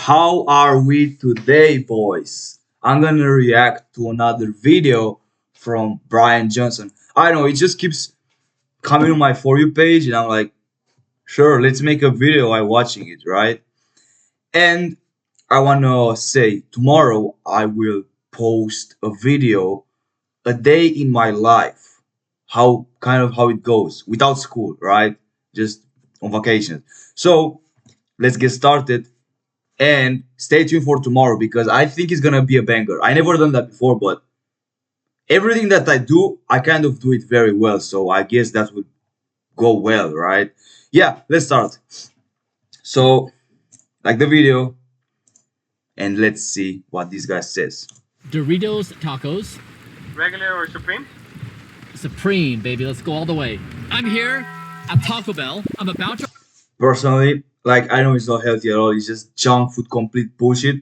How are we today, boys? I'm gonna react to another video from Brian Johnson. I know it just keeps coming on my For You page, and I'm like, sure, let's make a video while watching it, right? And I wanna say tomorrow I will post a video, a day in my life, how it goes without school, right? Just on vacation. So let's get started. And stay tuned for tomorrow because I think it's gonna be a banger. I never done that before, but everything that I do, I kind of do it very well. So I guess that would go well, right? Yeah, let's start. So, like the video, and let's see what this guy says. Doritos tacos. Regular or Supreme? Supreme, baby. Let's go all the way. I'm here at Taco Bell. I'm about to Personally, like I know it's not healthy at all. It's just junk food, complete bullshit.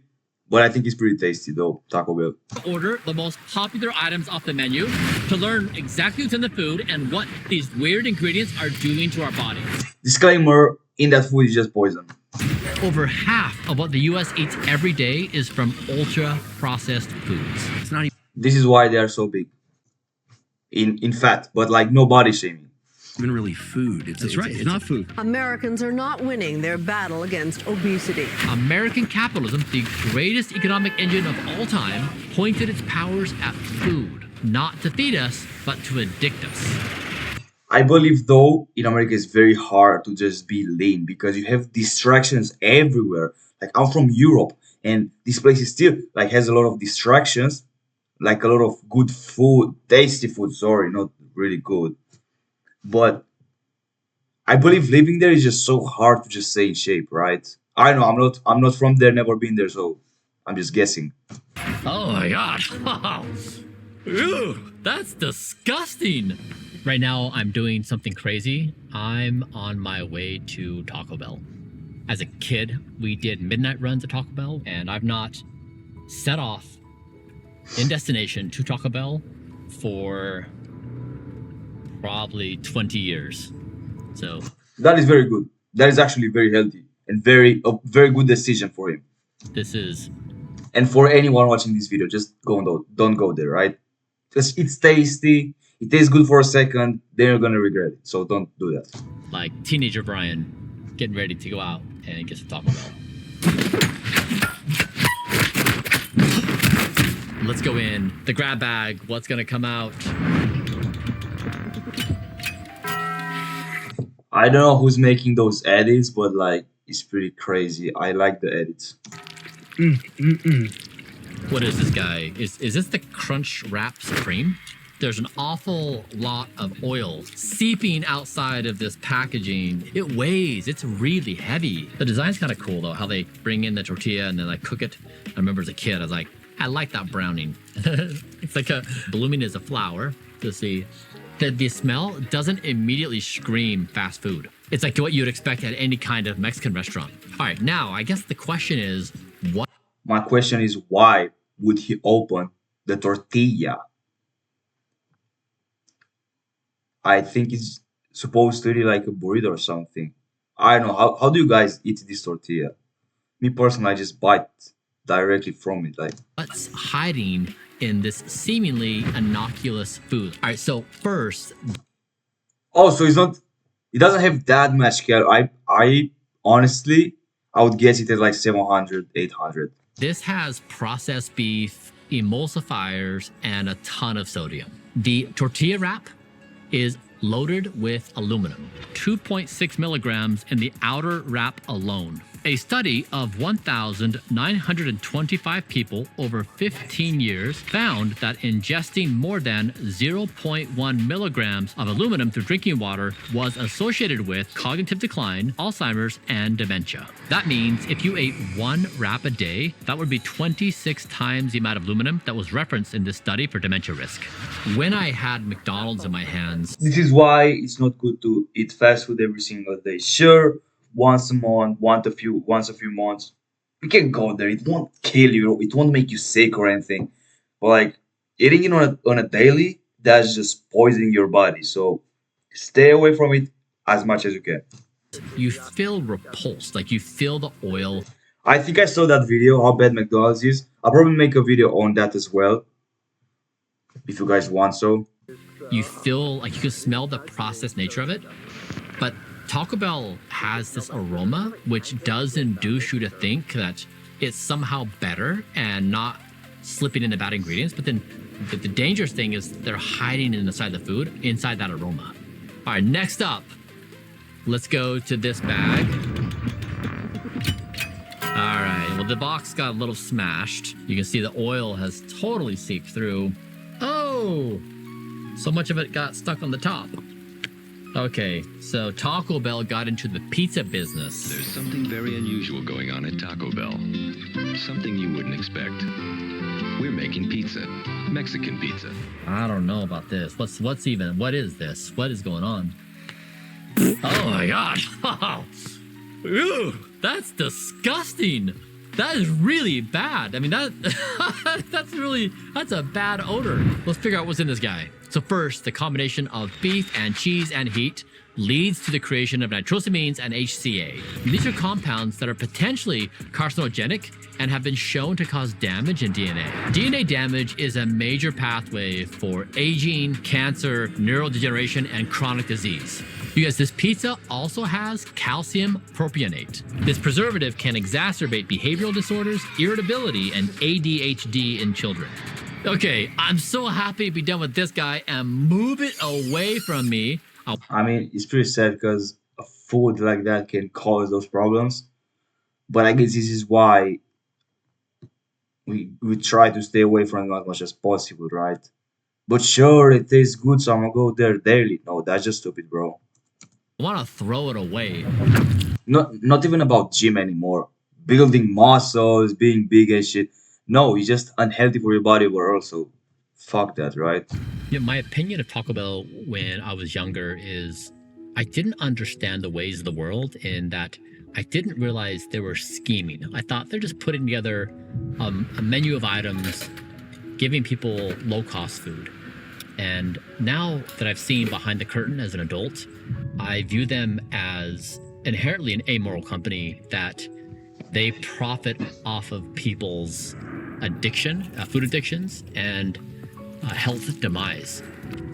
But I think it's pretty tasty though, Taco Bell. order the most popular items off the menu to learn exactly what's in the food and what these weird ingredients are doing to our bodies. Disclaimer: in that food is just poison. Over half of what the US eats every day is from ultra-processed foods. It's not This is why they are so big. In fat, but like no body shaming. Even really food. That's right. It's not food. Americans are not winning their battle against obesity. American capitalism, the greatest economic engine of all time, pointed its powers at food, not to feed us, but to addict us. I believe though in America it's very hard to just be lean because you have distractions everywhere. Like I'm from Europe and this place is still like has a lot of distractions, like a lot of good food, tasty food, sorry, not really good. But I believe living there is just so hard to just stay in shape, right? I know I'm not from there, never been there, so I'm just guessing. Oh my gosh. Ew, that's disgusting. Right now, I'm doing something crazy. I'm on my way to Taco Bell. As a kid, we did midnight runs at Taco Bell, and I've not set off in destination to Taco Bell for probably 20 years. So That is very good. That is actually very healthy and very good decision for him. this is And for anyone watching this video, just don't go there, right? Because it's tasty, it tastes good for a second, then you're gonna regret it. So don't do that. like teenager Brian getting ready to go out and get to Taco Bell. Let's go in. The grab bag, what's gonna come out? I don't know who's making those edits, but like it's pretty crazy. I like the edits. What is this guy? Is this the Crunch Wrap Supreme? There's an awful lot of oil seeping outside of this packaging. It weighs, it's really heavy. The design's kind of cool though, how they bring in the tortilla and then like cook it. I remember as a kid, I was like, I like that browning. It's like blooming as a flower to see. The smell doesn't immediately scream fast food. It's like what you'd expect at any kind of Mexican restaurant. All right, now I guess the question is, what My question is why would he open the tortilla? I think it's supposed to be like a burrito or something. I don't know. How do you guys eat this tortilla? Me personally, I just bite directly from it. Like what's hiding in this seemingly innocuous food? All right, so first, oh, so it doesn't have that much calorie. I honestly I would guess it has like 700, 800. this has processed beef, emulsifiers, and a ton of sodium. The tortilla wrap is loaded with aluminum, 2.6 milligrams in the outer wrap alone. A study of 1,925 people over 15 years found that ingesting more than 0.1 milligrams of aluminum through drinking water was associated with cognitive decline, Alzheimer's, and dementia. That means if you ate one wrap a day, that would be 26 times the amount of aluminum that was referenced in this study for dementia risk. When I had McDonald's in my hands, This is why it's not good to eat fast food every single day. Sure, once a month, once a few months, you can go there. It won't kill you. It won't make you sick or anything. But like eating it on a daily, that's just poisoning your body. So stay away from it as much as you can. you feel repulsed, like you feel the oil. I think I saw that video, how bad McDonald's is. I'll probably make a video on that as well, if you guys want so. You feel like you can smell the processed nature of it, but Taco Bell has this aroma which does induce you to think that it's somehow better and not slipping into bad ingredients. But then the dangerous thing is they're hiding inside the food, inside that aroma. All right, next up, let's go to this bag. All right, well, the box got a little smashed. You can see the oil has totally seeped through. Oh, so much of it got stuck on the top. Okay, so Taco Bell got into the pizza business. There's something very unusual going on at Taco Bell. Something you wouldn't expect. We're making pizza. Mexican pizza. I don't know about this. What is this? What is going on? Oh my gosh. Ew, that's disgusting. That is really bad. I mean, that's a bad odor. Let's figure out what's in this guy. So first, the combination of beef and cheese and heat leads to the creation of nitrosamines and HCA. These are compounds that are potentially carcinogenic and have been shown to cause damage in DNA. DNA damage is a major pathway for aging, cancer, neurodegeneration, and chronic disease. You guys, this pizza also has calcium propionate. This preservative can exacerbate behavioral disorders, irritability, and ADHD in children. Okay, I'm so happy to be done with this guy and move it away from me. I mean, it's pretty sad because a food like that can cause those problems. But I guess this is why we try to stay away from it as much as possible, right? But sure, it tastes good, so I'm gonna go there daily. No, that's just stupid, bro. I want to throw it away. Not even about gym anymore. Building muscles, being big and shit. No, it's just unhealthy for your body, but also fuck that, right? Yeah, my opinion of Taco Bell when I was younger is I didn't understand the ways of the world in that I didn't realize they were scheming. I thought they're just putting together a menu of items, giving people low-cost food. And now that I've seen behind the curtain as an adult, I view them as inherently an amoral company that they profit off of people's addiction, food addictions, and health demise.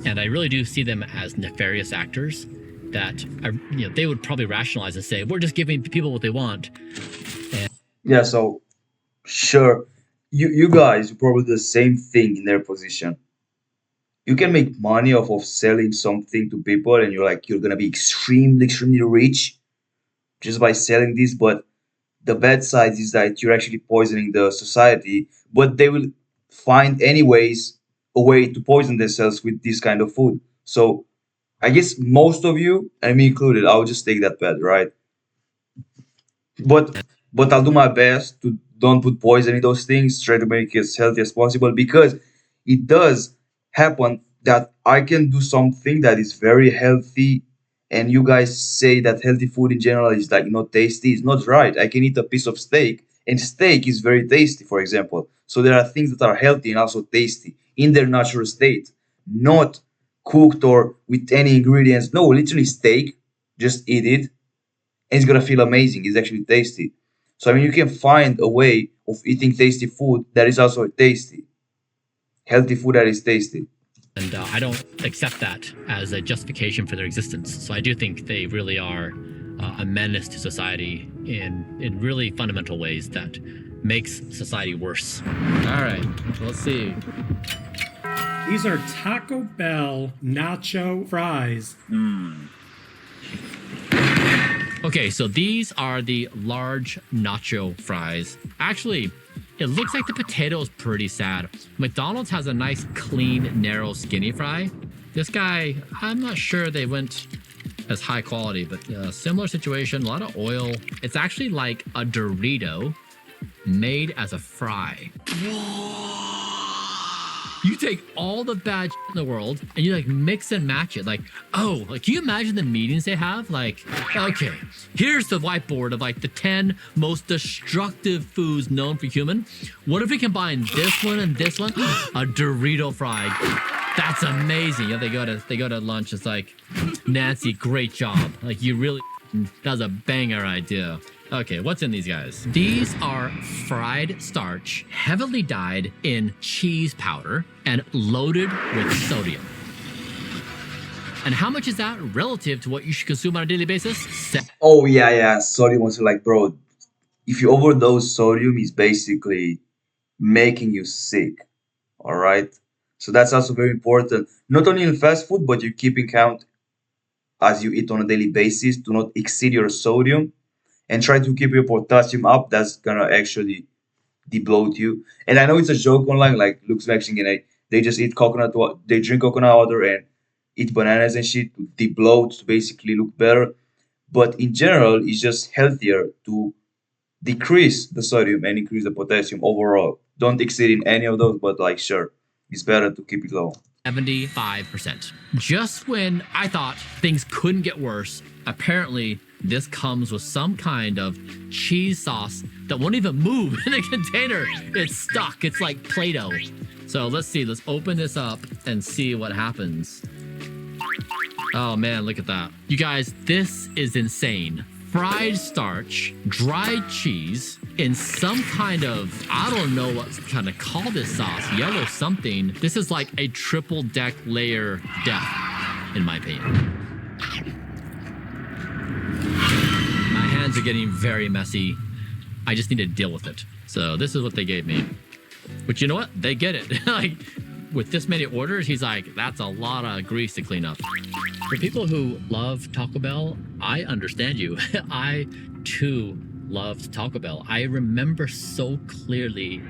And I really do see them as nefarious actors that are, they would probably rationalize and say, we're just giving people what they want. Yeah, so sure, you guys probably do the same thing in their position. You can make money off of selling something to people, and you're gonna be extremely rich just by selling this. But the bad side is that you're actually poisoning the society. But they will find anyways a way to poison themselves with this kind of food. So I guess most of you, and me included, I'll just take that bet, right? But I'll do my best to don't put poison in those things. Try to make it as healthy as possible because it does happen that I can do something that is very healthy, and you guys say that healthy food in general is like not tasty. It's not right. I can eat a piece of steak, and steak is very tasty, for example. So there are things that are healthy and also tasty in their natural state, not cooked or with any ingredients. No, literally steak. Just eat it, and it's gonna feel amazing. It's actually tasty. So I mean, you can find a way of eating tasty food that is also tasty, healthy food that is tasty. And I don't accept that as a justification for their existence. So I do think they really are a menace to society in really fundamental ways that makes society worse. All right, let's see. These are Taco Bell nacho fries. Okay, so these are the large nacho fries. Actually, it looks like the potato is pretty sad. McDonald's has a nice, clean, narrow, skinny fry. This guy, I'm not sure they went as high quality, but similar situation, a lot of oil. It's actually like a Dorito made as a fry. You take all the bad shit in the world and you like mix and match it. Like, oh, like can you imagine the meetings they have? Like, okay, here's the whiteboard of like the 10 most destructive foods known for human. What if we combine this one and this one? A Dorito fry. That's amazing. Yeah, they go to lunch. It's like, Nancy, great job. Like you really, that was a banger idea. Okay, what's in these guys? These are fried starch, heavily dyed in cheese powder and loaded with sodium. And how much is that relative to what you should consume on a daily basis? Oh yeah, sodium was like, bro, if you overdose sodium, it's basically making you sick. All right. So that's also very important. Not only in fast food, but you keeping count as you eat on a daily basis. Do not exceed your sodium and try to keep your potassium up. That's gonna actually debloat you. And I know it's a joke online, like Luke's Mexican, they just eat coconut water, they drink coconut water and eat bananas and shit to debloat to basically look better. But in general, it's just healthier to decrease the sodium and increase the potassium overall. Don't exceed in any of those, but like sure, it's better to keep it low. 75%. Just when I thought things couldn't get worse, apparently this comes with some kind of cheese sauce that won't even move in the container. It's stuck. It's like Play-Doh. So let's see. Let's open this up and see what happens. Oh man, look at that. You guys, this is insane. Fried starch, dried cheese in some kind of, I don't know what kind of call this sauce, yellow something. This is like a triple deck layer death, in my opinion. My hands are getting very messy. I just need to deal with it. So this is what they gave me. But you know what? They get it. Like, with this many orders, he's like, that's a lot of grease to clean up. For people who love Taco Bell, I understand you. I too loved Taco Bell. I remember so clearly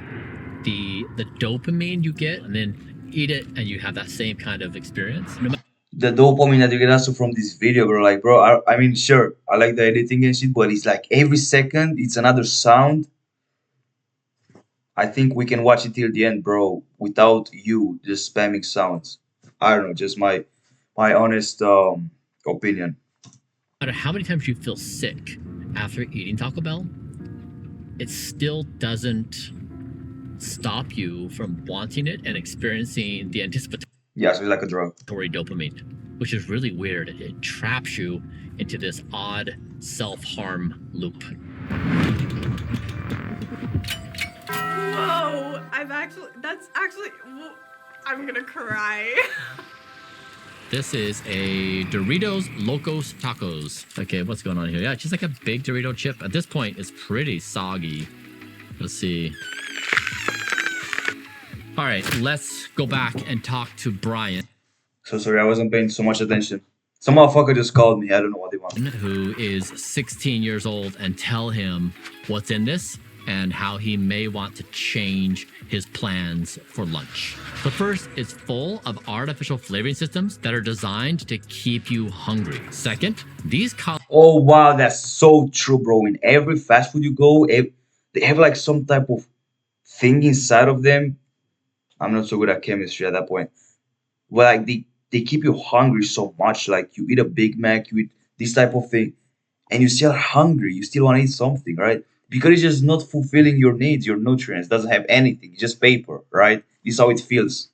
the dopamine you get, and then eat it and you have that same kind of experience. The dopamine that you get also from this video, bro, like, bro, I mean, sure, I like the editing and shit, but it's like every second it's another sound. I think we can watch it till the end, bro, without you just spamming sounds. I don't know, just my honest opinion. No matter how many times you feel sick after eating Taco Bell, it still doesn't stop you from wanting it and experiencing the anticipatory Yeah, so it's like a drug. dopamine, which is really weird. It traps you into this odd self-harm loop. Whoa, I'm gonna cry. This is a Doritos Locos Tacos. Okay, what's going on here? Yeah, it's just like a big Dorito chip. At this point, it's pretty soggy. Let's see. All right, let's go back and talk to Brian. So sorry, I wasn't paying so much attention. Some motherfucker just called me. I don't know what they want. Who is 16 years old, and tell him what's in this and how he may want to change his plans for lunch. The first is full of artificial flavoring systems that are designed to keep you hungry. Second, these Oh wow, that's so true, bro. In every fast food you go, they have like some type of thing inside of them. I'm not so good at chemistry at that point. Well, like they keep you hungry so much. Like you eat a Big Mac, you eat this type of thing, and you still hungry. You still want to eat something, right? Because it's just not fulfilling your needs, your nutrients. It doesn't have anything. It's just paper, right? This is how it feels.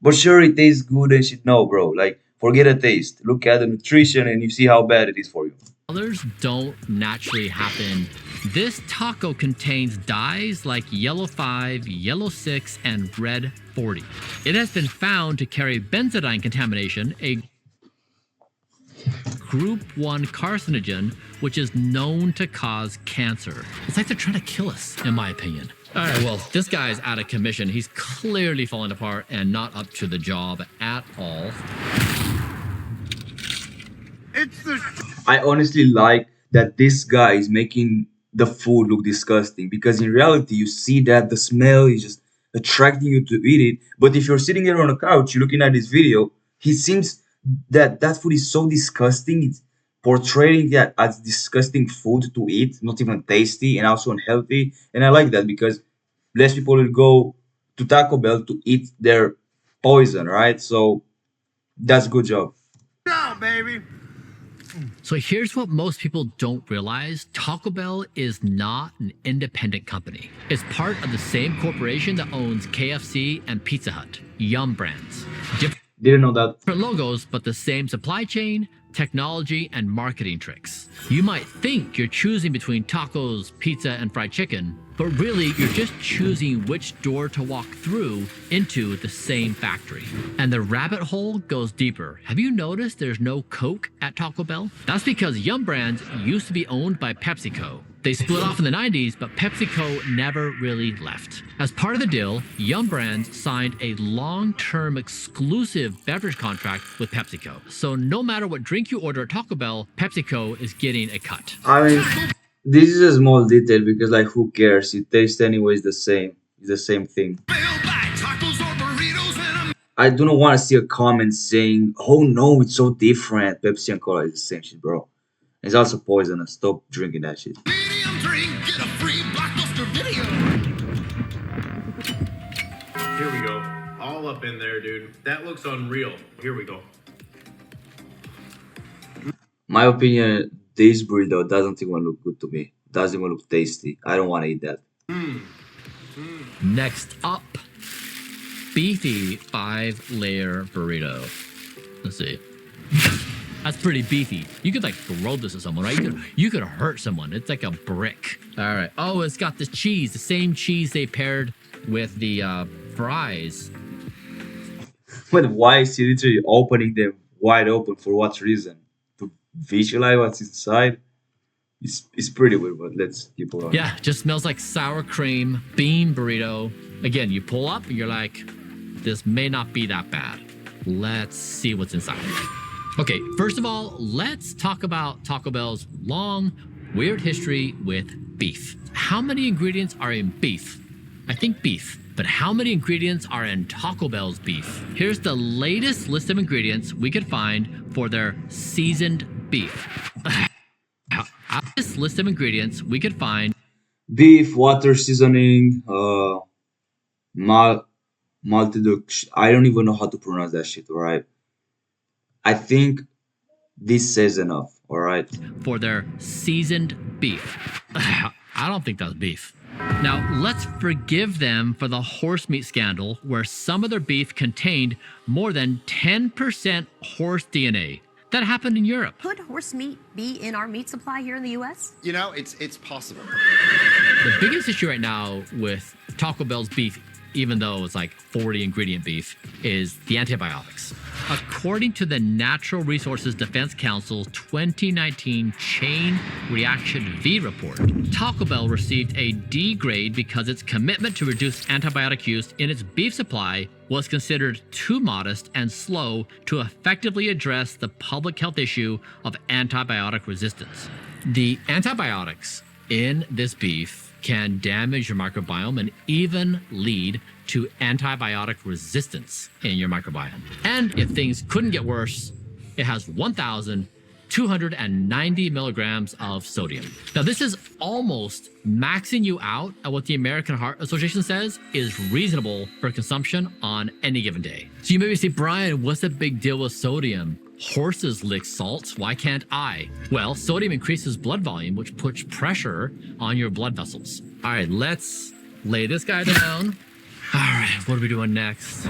But sure, it tastes good and shit. No, bro. Like, forget the taste. Look at the nutrition and you see how bad it is for you. colors don't naturally happen. This taco contains dyes like yellow 5, yellow 6, and red 40. It has been found to carry benzodiene contamination, a group 1 carcinogen, which is known to cause cancer. It's like they're trying to kill us, in my opinion. All right, well, this guy's out of commission. He's clearly falling apart and not up to the job at all. I honestly like that this guy is making the food look disgusting, because in reality you see that the smell is just attracting you to eat it. But if you're sitting there on a couch, you're looking at this video, he seems that food is so disgusting. It's portraying that as disgusting food to eat, not even tasty and also unhealthy. And I like that, because less people will go to Taco Bell to eat their poison, right? So that's a good job. So here's what most people don't realize. Taco Bell is not an independent company. It's part of the same corporation that owns KFC and Pizza Hut, Yum Brands. Didn't know that. Different logos, but the same supply chain, technology, and marketing tricks. You might think you're choosing between tacos, pizza, and fried chicken, but really you're just choosing which door to walk through into the same factory. And the rabbit hole goes deeper. Have you noticed there's no Coke at Taco Bell? That's because Yum Brands used to be owned by PepsiCo. They split off in the 90s, but PepsiCo never really left. As part of the deal, Yum Brands signed a long-term exclusive beverage contract with PepsiCo. So no matter what drink you order at Taco Bell, PepsiCo is getting a cut. I mean, this is a small detail because, like, who cares? It tastes anyways the same. It's the same thing. I do not want to see a comment saying, "Oh no, it's so different. Pepsi and Cola is the same shit, bro. It's also poisonous. Stop drinking that shit." Here we go. All up in there, dude. That looks unreal. Here we go. My opinion, this burrito doesn't even look good to me. Doesn't even look tasty. I don't want to eat that. Next up, beefy 5-layer burrito. Let's see. That's pretty beefy. You could like throw this at someone, right? You could hurt someone. It's like a brick. All right. Oh, it's got the cheese, the same cheese they paired with the fries. But why is he literally opening them wide open? For what reason? To visualize what's inside? It's pretty weird, but let's keep on. Yeah, just smells like sour cream, bean burrito. Again, you pull up and you're like, this may not be that bad. Let's see what's inside. Okay, first of all, let's talk about Taco Bell's long, weird history with beef. How many ingredients are in beef? I think beef. But how many ingredients are in Taco Bell's beef? Here's the latest list of ingredients we could find for their seasoned beef. This list of ingredients we could find: beef, water, seasoning, multi-duck. I don't even know how to pronounce that shit, alright? I think this says enough, alright? For their seasoned beef. I don't think that's beef. Now, let's forgive them for the horse meat scandal, where some of their beef contained more than 10% horse DNA. That happened in Europe. Could horse meat be in our meat supply here in the U.S.? You know, it's possible. The biggest issue right now with Taco Bell's beef, even though it's like 40 ingredient beef, is the antibiotics. According to the Natural Resources Defense Council's 2019 Chain Reaction V report, Taco Bell received a D grade because its commitment to reduce antibiotic use in its beef supply was considered too modest and slow to effectively address the public health issue of antibiotic resistance. The antibiotics in this beef can damage your microbiome and even lead to antibiotic resistance in your microbiome. And if things couldn't get worse, it has 1,290 milligrams of sodium. Now, this is almost maxing you out at what the American Heart Association says is reasonable for consumption on any given day. So you maybe say, Brian, what's the big deal with sodium? Horses lick salts, why can't I? Well, sodium increases blood volume, which puts pressure on your blood vessels. All right, let's lay this guy down. All right, what are we doing next?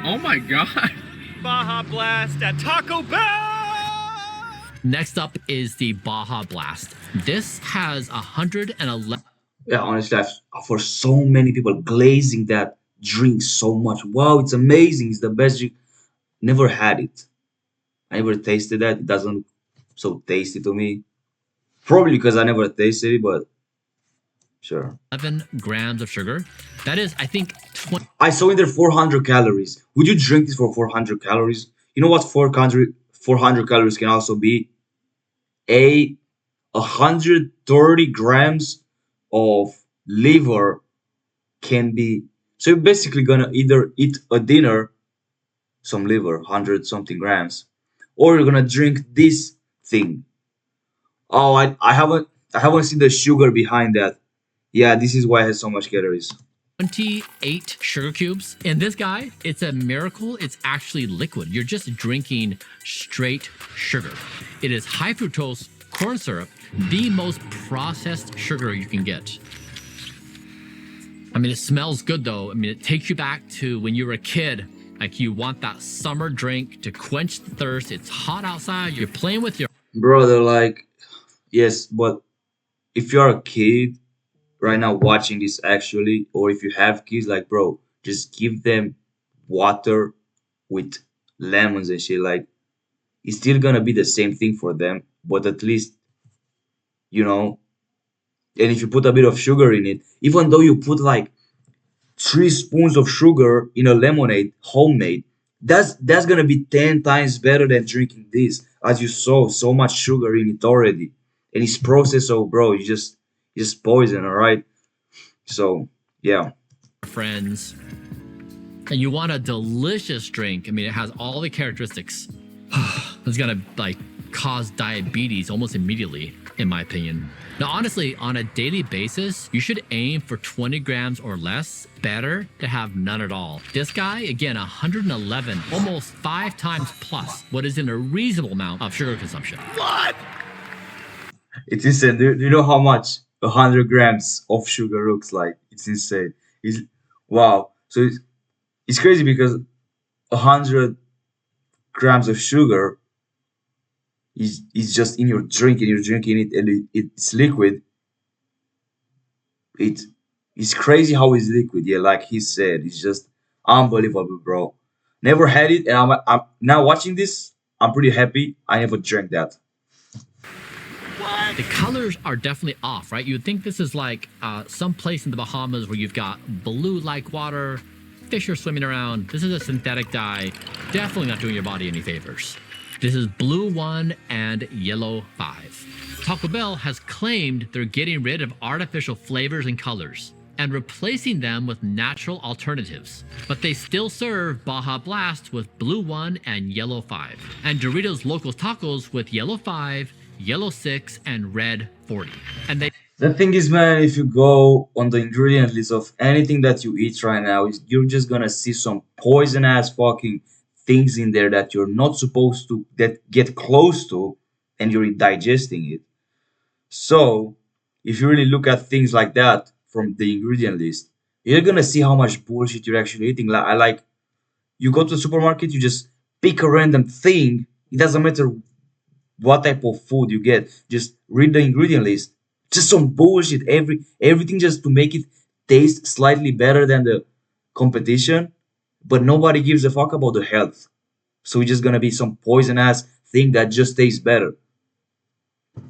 Oh my God. Baja Blast at Taco Bell! Next up is the Baja Blast. This has 111. Yeah, honestly, for so many people glazing that drink so much. Wow, it's amazing. It's the best drink. Never had it. I never tasted that. It doesn't look so tasty to me. Probably because I never tasted it, but sure. 11 grams of sugar. That is, I think, 20. I saw in there 400 calories. Would you drink this for 400 calories? You know what 400 calories can also be? 130 grams of liver can be. So you're basically gonna either eat a dinner, some liver, 100 something grams, or you're gonna drink this thing. Oh, I haven't seen the sugar behind that. Yeah, this is why it has so much calories. 28 sugar cubes. In this guy, it's a miracle. It's actually liquid. You're just drinking straight sugar. It is high fructose corn syrup, the most processed sugar you can get. I mean, it smells good though. I mean, it takes you back to when you were a kid Like you want that summer drink to quench the thirst. It's hot outside. You're playing with your Brother, like, yes, but if you're a kid right now watching this actually, or if you have kids, like, bro, just give them water with lemons and shit. Like, it's still gonna be the same thing for them, but at least, you know, and if you put a bit of sugar in it, even though you put like 3 spoons of sugar in a lemonade, homemade, that's gonna be 10 times better than drinking this, as you saw so much sugar in it already, and it's processed. So, bro, you just poison, all right? So, yeah. friends, and you want a delicious drink. I mean, it has all the characteristics. It's gonna like cause diabetes almost immediately, in my opinion. Now, honestly, on a daily basis, you should aim for 20 grams or less. Better to have none at all. This guy, again, 111, almost 5 times plus what is in a reasonable amount of sugar consumption. It's insane. Do you know how much 100 grams of sugar looks like? It's insane. Wow. So it's crazy because 100 grams of sugar is just in your drink, and you're drinking it, and it's liquid. It's crazy how it's liquid. Yeah, like he said, it's just unbelievable, bro. Never had it, and I'm now watching this. I'm pretty happy I never drank that. The colors are definitely off, right? You would think this is like some place in the Bahamas where you've got blue like water, fish are swimming around. This is a synthetic dye. Definitely not doing your body any favors. This is Blue 1 and Yellow 5. Taco Bell has claimed they're getting rid of artificial flavors and colors and replacing them with natural alternatives. But they still serve Baja Blast with Blue 1 and Yellow 5, and Doritos Locos Tacos with Yellow 5, Yellow 6, and Red 40. And The thing is, man, if you go on the ingredient list of anything that you eat right now, you're just gonna see some poison ass fucking things in there that you're not supposed to get close to, and you're digesting it. So, if you really look at things like that from the ingredient list, you're gonna see how much bullshit you're actually eating. Like you go to the supermarket, you just pick a random thing. It doesn't matter what type of food you get. Just read the ingredient list. Just some bullshit. Everything just to make it taste slightly better than the competition, but nobody gives a fuck about the health. So it's just gonna be some poison ass thing that just tastes better.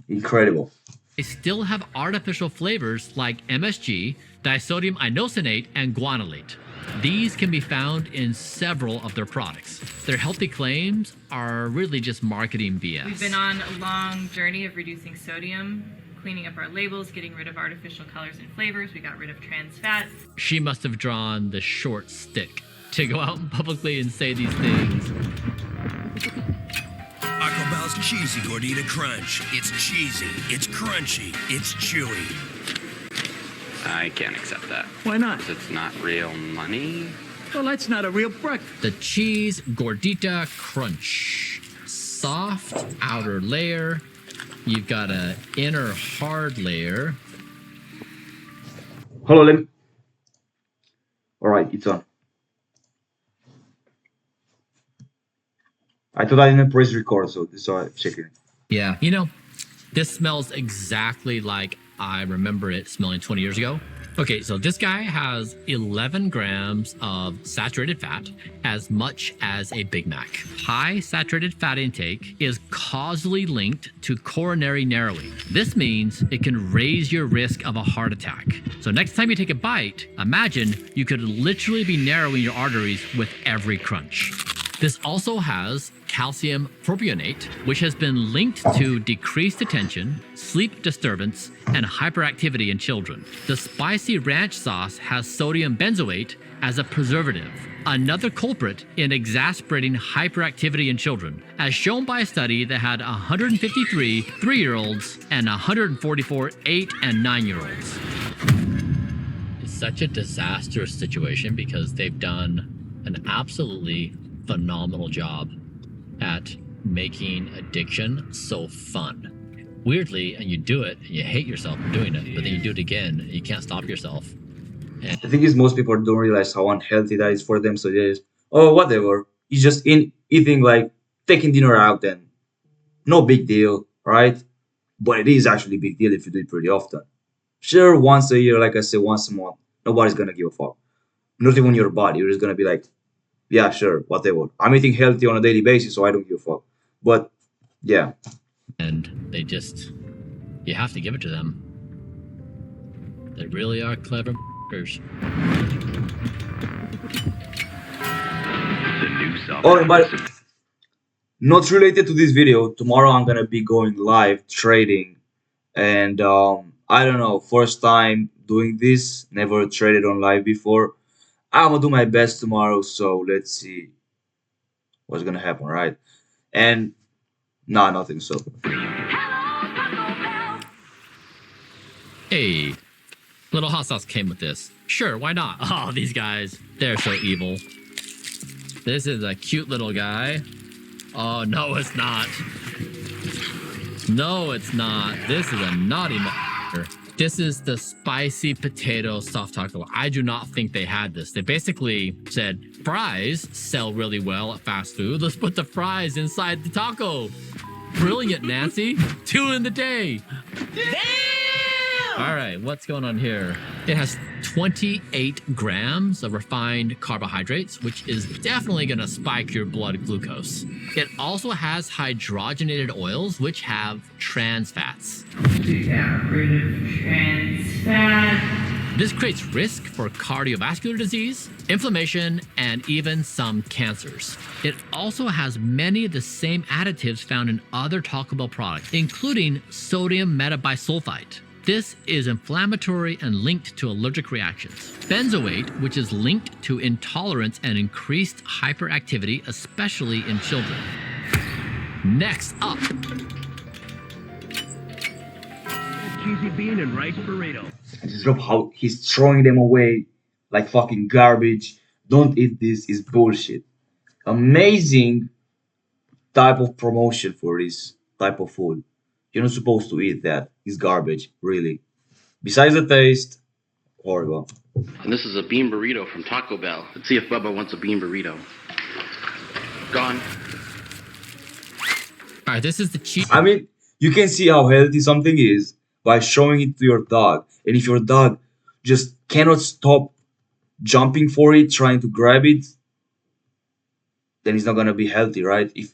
Incredible. they still have artificial flavors like MSG, disodium inosinate, and guanylate. These can be found in several of their products. Their healthy claims are really just marketing BS. We've been on a long journey of reducing sodium, cleaning up our labels, getting rid of artificial colors and flavors. We got rid of trans fats. She must have drawn the short stick to go out publicly and say these things. Taco Bell's Cheesy Gordita Crunch. It's cheesy, it's crunchy, it's chewy. I can't accept that. Why not? Because it's not real money. Well, that's not a real breakfast. The Cheese Gordita Crunch. Soft outer layer. You've got an inner hard layer. Hold on, Alright, it's on. I thought I didn't press record, so I'm checking it. Yeah, you know, this smells exactly like I remember it smelling 20 years ago. Okay, so this guy has 11 grams of saturated fat, as much as a Big Mac. High saturated fat intake is causally linked to coronary narrowing. This means it can raise your risk of a heart attack. So next time you take a bite, imagine you could literally be narrowing your arteries with every crunch. This also has calcium propionate, which has been linked to decreased attention, sleep disturbance, and hyperactivity in children. The spicy ranch sauce has sodium benzoate as a preservative, another culprit in exasperating hyperactivity in children, as shown by a study that had 153 3-year-olds and 144 8 and 9-year-olds. It's such a disastrous situation because they've done an absolutely phenomenal job at making addiction so fun. Weirdly, and you do it, and you hate yourself for doing it, but then you do it again, and you can't stop yourself. The thing is, most people don't realize how unhealthy that is for them, so they just, oh, whatever. He's just eating, like, taking dinner out, and no big deal, right? But it is actually a big deal if you do it pretty often. Sure, once a year, like I said, once a month, nobody's gonna give a fuck. Not even your body. You're just gonna be like, yeah, sure, whatever. I'm eating healthy on a daily basis, so I don't give a fuck. But yeah. And they just, you have to give it to them. They really are clever f***ers. The new South Oh, but not related to this video. Tomorrow I'm gonna be going live trading, and I don't know, first time doing this, never traded on live before. I'm gonna do my best tomorrow, so let's see what's gonna happen, right? And nah, nothing. So Hey, little hot sauce came with this. Sure, why not? Oh, these guys, they're so evil. This is a cute little guy. Oh, no, it's not. No, it's not. This is a naughty mother. This is the spicy potato soft taco. I do not think they had this. They basically said, fries sell really well at fast food. Let's put the fries inside the taco. Brilliant, Nancy. 2 in the day. All right, what's going on here? It has 28 grams of refined carbohydrates, which is definitely going to spike your blood glucose. It also has hydrogenated oils, which have trans fats. Get rid of trans fat. This creates risk for cardiovascular disease, inflammation, and even some cancers. It also has many of the same additives found in other Taco Bell products, including sodium metabisulfite. This is inflammatory and linked to allergic reactions. Benzoate, which is linked to intolerance and increased hyperactivity, especially in children. Next up. Cheesy bean and rice burrito. I just love how he's throwing them away like fucking garbage. Don't eat this, is bullshit. Amazing type of promotion for this type of food. You're not supposed to eat that. It's garbage, really. Besides the taste, horrible. And this is a bean burrito from Taco Bell. Let's see if Bubba wants a bean burrito. Gone. All right, this is the cheese. I mean, you can see how healthy something is by showing it to your dog. And if your dog just cannot stop jumping for it, trying to grab it, then he's not gonna be healthy, right? If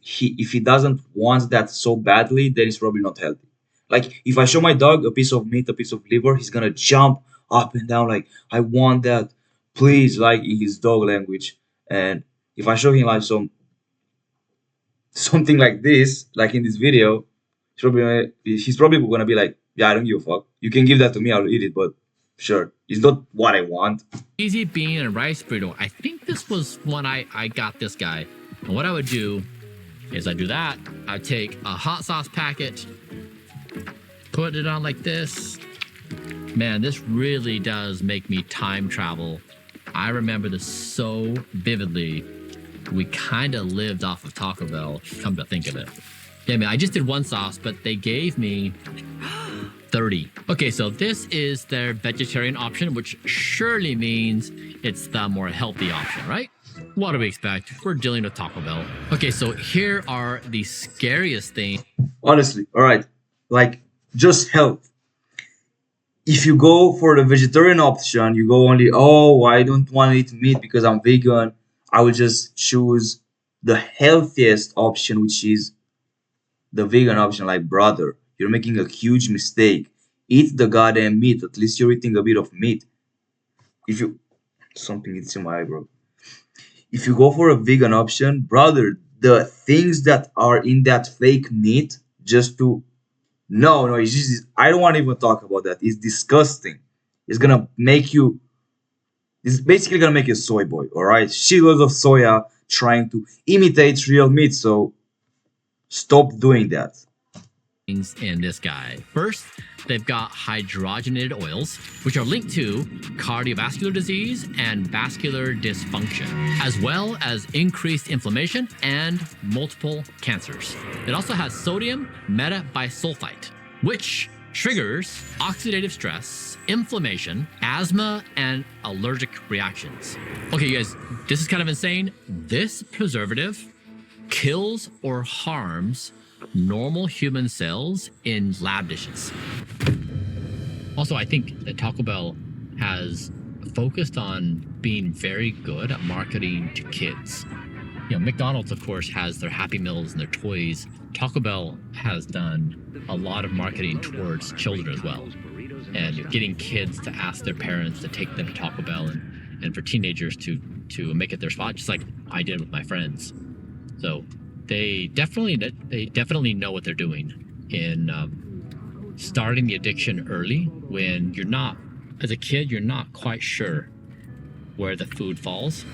he doesn't want that so badly, then he's probably not healthy. Like, if I show my dog a piece of meat, a piece of liver, he's gonna jump up and down like, I want that, please, like in his dog language. And if I show him like something like this, like in this video, he's probably gonna be like, yeah, I don't give a fuck. You can give that to me, I'll eat it, but sure, it's not what I want. Cheesy bean and rice burrito. I think this was when I got this guy. And what I would do is I do that. I take a hot sauce packet, put it on like this. Man, this really does make me time travel. I remember this so vividly. We kind of lived off of Taco Bell, come to think of it. Yeah, man, I just did 1 sauce, but they gave me 30. Okay, so this is their vegetarian option, which surely means it's the more healthy option, right? What do we expect? We're dealing with Taco Bell. Okay, so here are the scariest things. Honestly, all right, like, just health. If you go for the vegetarian option, you go only, oh, I don't want to eat meat because I'm vegan. I will just choose the healthiest option, which is the vegan option. Like, brother, you're making a huge mistake. Eat the goddamn meat. At least you're eating a bit of meat. If you... Something hits in my eyebrow. If you go for a vegan option, brother, the things that are in that fake meat just to... No, it's just... I don't want to even talk about that. It's disgusting. It's gonna make you... It's basically gonna make you a soy boy, alright? Shitloads of soya trying to imitate real meat, so... Stop doing that. In this guy. First, they've got hydrogenated oils, which are linked to cardiovascular disease and vascular dysfunction, as well as increased inflammation and multiple cancers. It also has sodium metabisulfite, which triggers oxidative stress, inflammation, asthma, and allergic reactions. Okay, you guys, this is kind of insane. This preservative kills or harms normal human cells in lab dishes. Also, I think that Taco Bell has focused on being very good at marketing to kids. You know, McDonald's, of course, has their Happy Meals and their toys. Taco Bell has done a lot of marketing towards children as well. And getting kids to ask their parents to take them to Taco Bell and for teenagers to make it their spot, just like I did with my friends. So they definitely know what they're doing in starting the addiction early when you're not, as a kid, you're not quite sure where the food falls.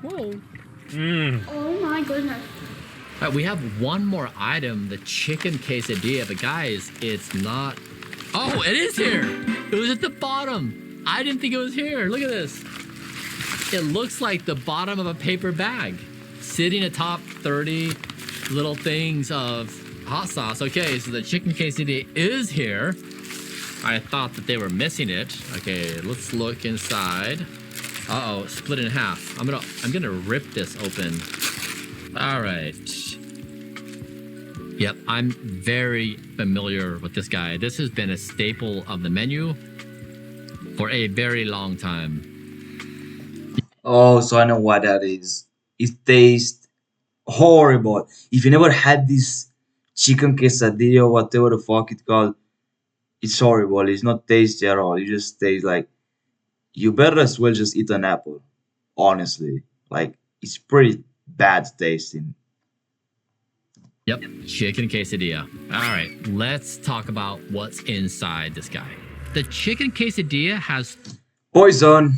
Whoa. Oh my goodness. All right, we have one more item, the chicken quesadilla, but guys, it's not. Oh, it is here. It was at the bottom. I didn't think it was here. Look at this. It looks like the bottom of a paper bag, sitting atop 30 little things of hot sauce. Okay, so the chicken quesadilla is here. I thought that they were missing it. Okay, let's look inside. Uh-oh, split in half. I'm gonna rip this open. All right. Yep, I'm very familiar with this guy. This has been a staple of the menu for a very long time. Oh, so I know what that is. It tastes horrible. If you never had this chicken quesadilla, whatever the fuck it's called, it's horrible. It's not tasty at all. It just tastes like you better as well just eat an apple. Honestly, like it's pretty bad tasting. Yep, chicken quesadilla. All right, let's talk about what's inside this guy. The chicken quesadilla has Poison.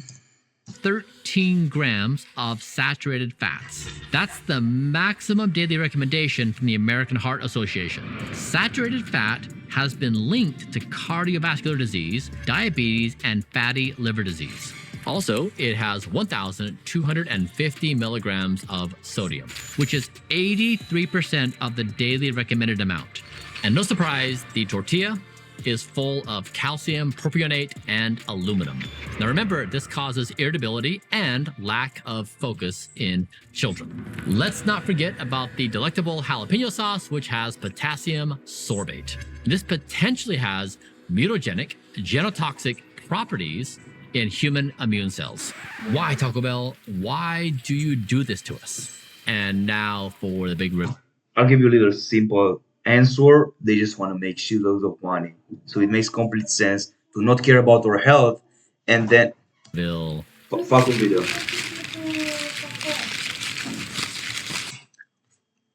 13 grams of saturated fats. That's the maximum daily recommendation from the American Heart Association. Saturated fat has been linked to cardiovascular disease, diabetes, and fatty liver disease. Also, it has 1,250 milligrams of sodium, which is 83% of the daily recommended amount. And no surprise, the tortilla is full of calcium, propionate, and aluminum. Now remember, this causes irritability and lack of focus in children. Let's not forget about the delectable jalapeno sauce, which has potassium sorbate. This potentially has mutagenic, genotoxic properties in human immune cells. Why, Taco Bell? Why do you do this to us? And now for the big rip. I'll give you a little simple answer. They just want to make shitloads of money. So it makes complete sense to not care about our health and then Bill. Fuck with video.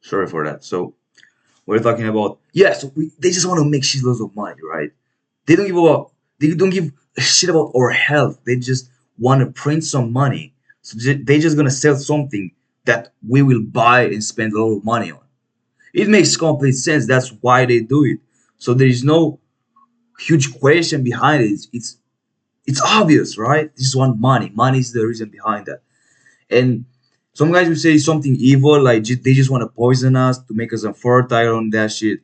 Sorry for that. So we're talking about they just want to make shitloads of money, right? They don't give a shit about our health. They just want to print some money. So they just gonna sell something that we will buy and spend a lot of money on. It makes complete sense. That's why they do it. So there is no huge question behind it. It's obvious, right? They just want money. Money is the reason behind that. And some guys will say something evil, like they just want to poison us to make us infertile on that shit.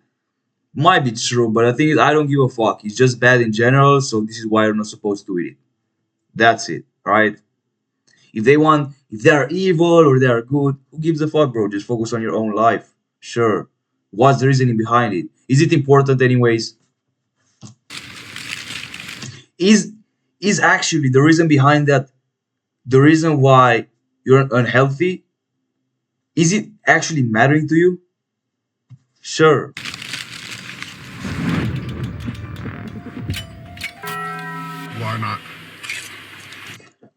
Might be true, but the thing is, I don't give a fuck. It's just bad in general, so this is why you're not supposed to eat it. That's it, right? If they are evil or they are good, who gives a fuck, bro? Just focus on your own life. Sure. What's the reasoning behind it? Is it important anyways? Is actually the reason behind that the reason why you're unhealthy? Is it actually mattering to you? Sure. Why not?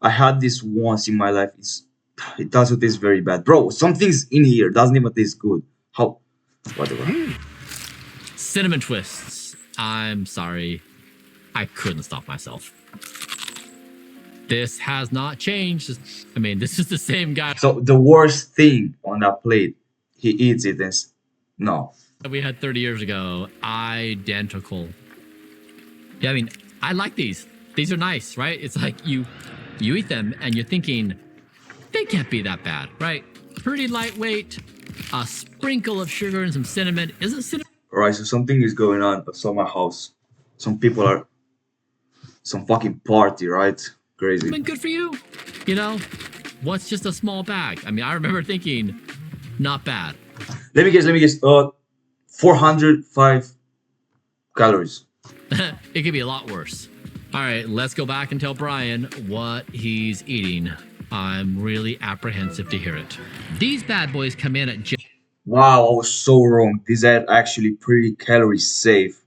I had this once in my life. It doesn't taste very bad. Bro, something's in here. Doesn't even taste good. How? Whatever. Cinnamon twists. I'm sorry. I couldn't stop myself. This has not changed. I mean, this is the same guy. So the worst thing on that plate, he eats it and no. That we had 30 years ago. Identical. Yeah, I mean, I like these. These are nice, right? It's like you eat them and you're thinking, they can't be that bad, right? Pretty lightweight, A sprinkle of sugar and some cinnamon. Isn't cinnamon Alright, so something is going on at my house. Some people are... Some fucking party, right? Crazy. good for you? You know, what's just a small bag? I mean, I remember thinking, not bad. Let me guess. 405 calories. It could be a lot worse. All right, let's go back and tell Brian what he's eating. I'm really apprehensive to hear it. These bad boys come in at Wow, I was so wrong. These are actually pretty calorie safe.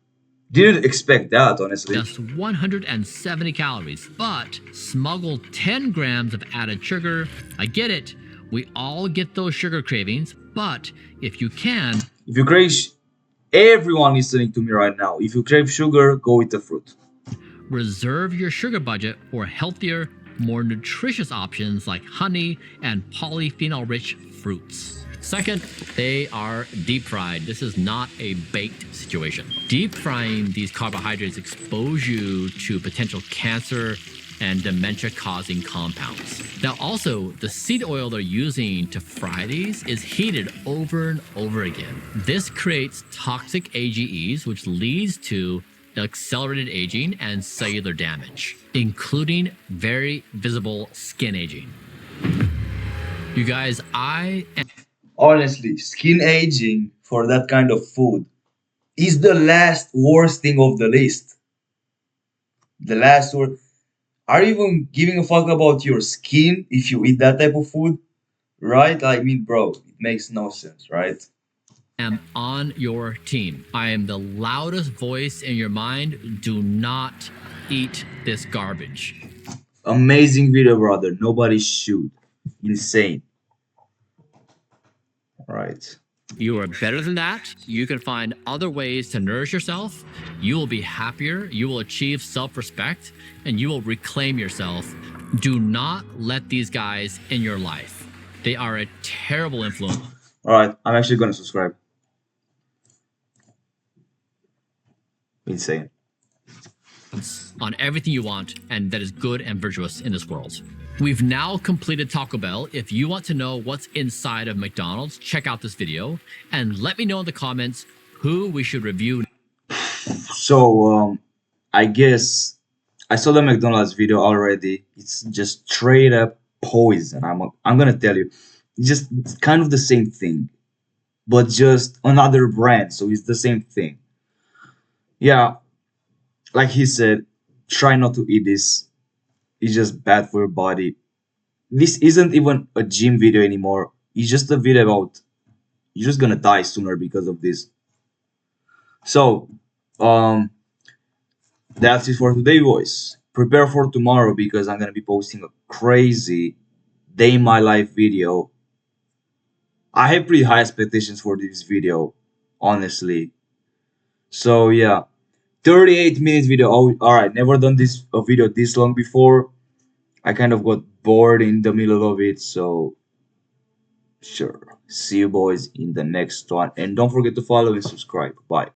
Didn't expect that, honestly. just 170 calories, but smuggle 10 grams of added sugar. I get it. We all get those sugar cravings, but if you can... If you crave... Everyone listening to me right now, if you crave sugar, go with the fruit. Reserve your sugar budget for healthier, more nutritious options like honey and polyphenol-rich fruits. Second, they are deep fried. This is not a baked situation. Deep frying these carbohydrates expose you to potential cancer and dementia-causing compounds. Now also, the seed oil they're using to fry these is heated over and over again. This creates toxic AGEs, which leads to accelerated aging and cellular damage, including very visible skin aging. You guys, Honestly, skin aging for that kind of food is the last worst thing of the list. The last word. Are you even giving a fuck about your skin if you eat that type of food? Right? I mean, bro, it makes no sense, right? am on your team. I am the loudest voice in your mind. Do not eat this garbage. Amazing video, brother. Nobody should. Insane. All right. You are better than that. You can find other ways to nourish yourself. You will be happier. You will achieve self-respect, and you will reclaim yourself. Do not let these guys in your life. They are a terrible influence. All right. I'm actually going to subscribe. Insane. On everything you want, and that is good and virtuous in this world. We've now completed Taco Bell. If you want to know what's inside of McDonald's, check out this video and let me know in the comments who we should review. So, I guess I saw the McDonald's video already. It's just straight up poison. I'm gonna tell you, it's kind of the same thing, but just another brand. So it's the same thing. Yeah, like he said, try not to eat this. It's just bad for your body. This isn't even a gym video anymore. It's just a video about you're just gonna die sooner because of this. So, that's it for today, boys. Prepare for tomorrow because I'm gonna be posting a crazy day in my life video. I have pretty high expectations for this video, honestly. So yeah, 38-minute video. Oh, all right, never done a video this long before. I kind of got bored in the middle of it, so sure. See you boys in the next one, and don't forget to follow and subscribe. Bye.